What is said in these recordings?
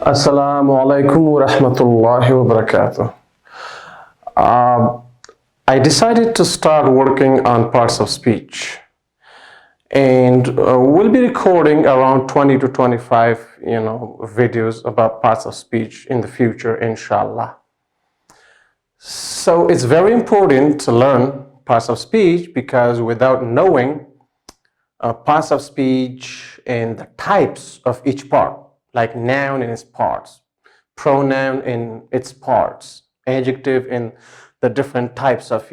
Assalamu alaikum wa rahmatullahi wa barakatuh. Uh, I decided to start working on parts of speech, and we'll be recording around 20 to 25, videos about parts of speech in the future, inshallah. So it's very important to learn parts of speech because without knowing parts of speech and the types of each part, like noun in its parts, pronoun in its parts, adjective in the different types of,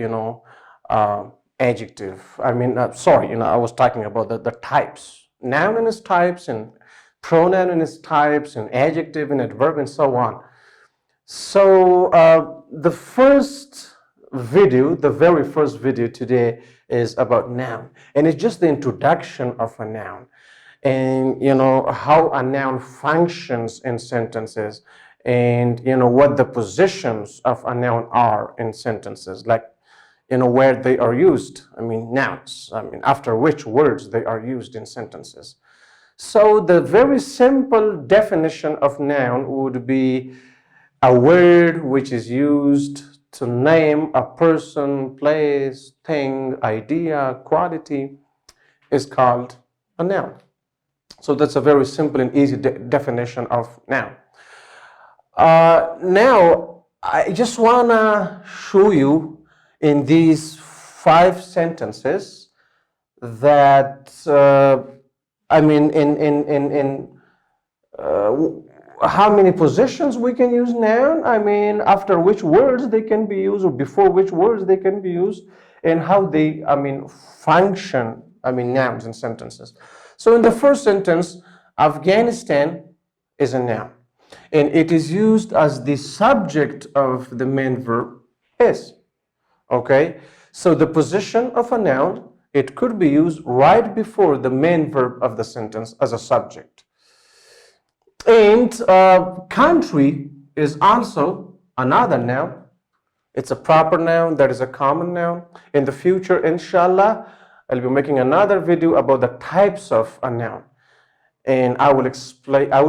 adjective. I was talking about the types, noun in its types, and pronoun in its types, and adjective and adverb, and so on. So the very first video today is about noun, and it's just the introduction of a noun, and how a noun functions in sentences, and what the positions of a noun are in sentences, like where they are used. Nouns. After which words they are used in sentences. So the very simple definition of noun would be a word which is used to name a person, place, thing, idea, quality is called a noun. So that's a very simple and easy definition of noun. Now, I just want to show you in these 5 sentences that, how many positions we can use noun, after which words they can be used, or before which words they can be used, and how they, function, nouns in sentences. So in the first sentence, Afghanistan is a noun, and it is used as the subject of the main verb is. Okay, so the position of a noun, it could be used right before the main verb of the sentence as a subject. And country is also another noun. It's a proper noun, that is a common noun. In the future, inshallah, I'll be making another video about the types of a noun. And I will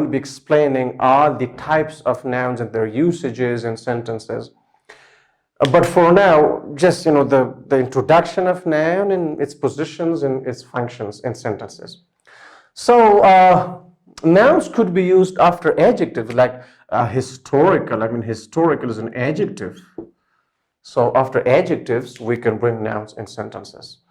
be explaining all the types of nouns and their usages in sentences. But for now, just the introduction of noun and its positions and its functions in sentences. So nouns could be used after adjectives, like historical. Historical is an adjective. So after adjectives, we can bring nouns in sentences.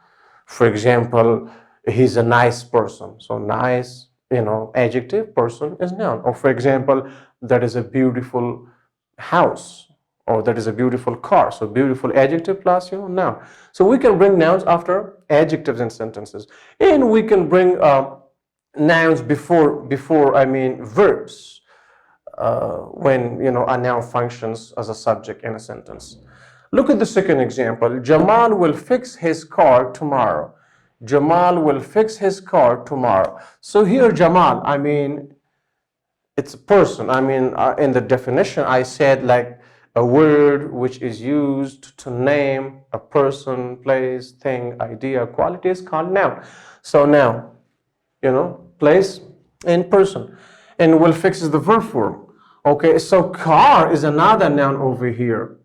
For example, he's a nice person. So nice, adjective, person is noun. Or for example, that is a beautiful house, or that is a beautiful car. So beautiful adjective plus, noun. So we can bring nouns after adjectives in sentences. And we can bring nouns before verbs when a noun functions as a subject in a sentence. Look at the second example. Jamal will fix his car tomorrow. Jamal will fix his car tomorrow. So here Jamal, it's a person. In the definition I said like a word which is used to name a person, place, thing, idea, quality is called noun. So noun, place and person. And will fix is the verb form. Okay, so car is another noun over here.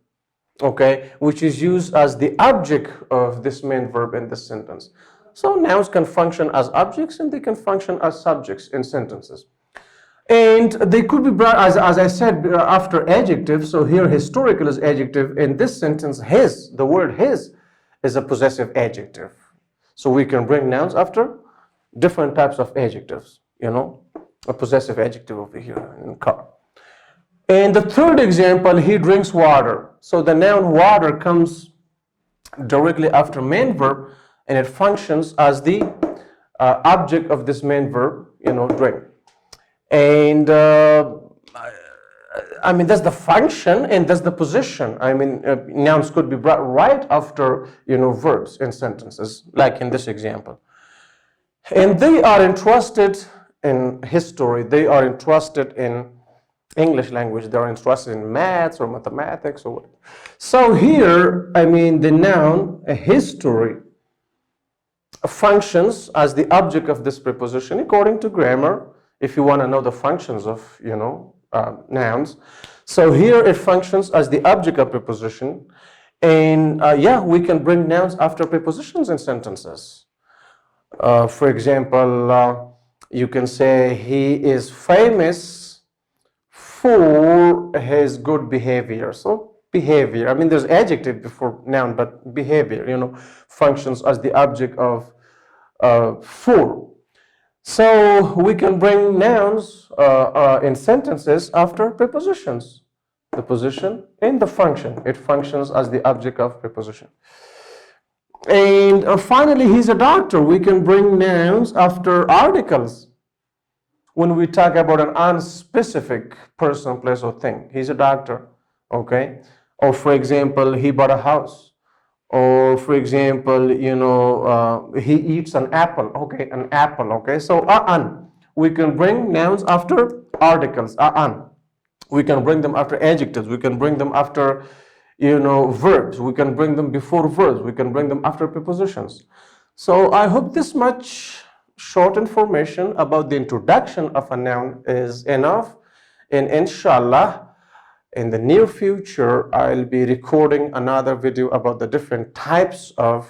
Okay, which is used as the object of this main verb in this sentence. So nouns can function as objects and they can function as subjects in sentences. And they could be brought, as I said, after adjectives. So here historical is adjective. In this sentence, his, the word his, is a possessive adjective. So we can bring nouns after different types of adjectives, a possessive adjective over here in car. And the third example, he drinks water. So the noun water comes directly after main verb, and it functions as the object of this main verb, drink. And that's the function and that's the position. Nouns could be brought right after, verbs in sentences, like in this example. And they are interested in history. They are interested in English language. They are interested in maths or mathematics or whatever. So here, the noun, a history, functions as the object of this preposition according to grammar. If you want to know the functions of, nouns. So here it functions as the object of preposition. And yeah, we can bring nouns after prepositions in sentences. For example, you can say he is famous for his good behavior. So behavior, I mean, there's adjective before noun, but behavior, functions as the object of for. So we can bring nouns in sentences after prepositions. The position and the function. It functions as the object of preposition. And finally, he's a doctor. We can bring nouns after articles when we talk about an unspecific person, place, or thing. He's a doctor, okay? Or for example, he bought a house. Or for example, he eats an apple, okay? An apple, okay? So, an. We can bring nouns after articles, an. We can bring them after adjectives. We can bring them after verbs. We can bring them before verbs. We can bring them after prepositions. So I hope this much short information about the introduction of a noun is enough. And inshallah, in the near future, I'll be recording another video about the different types of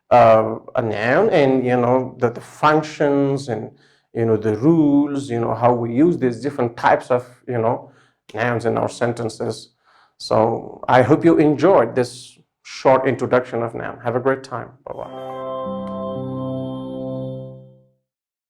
a noun and, the functions and, the rules, how we use these different types of, nouns in our sentences. So I hope you enjoyed this short introduction of noun. Have a great time. Bye-bye.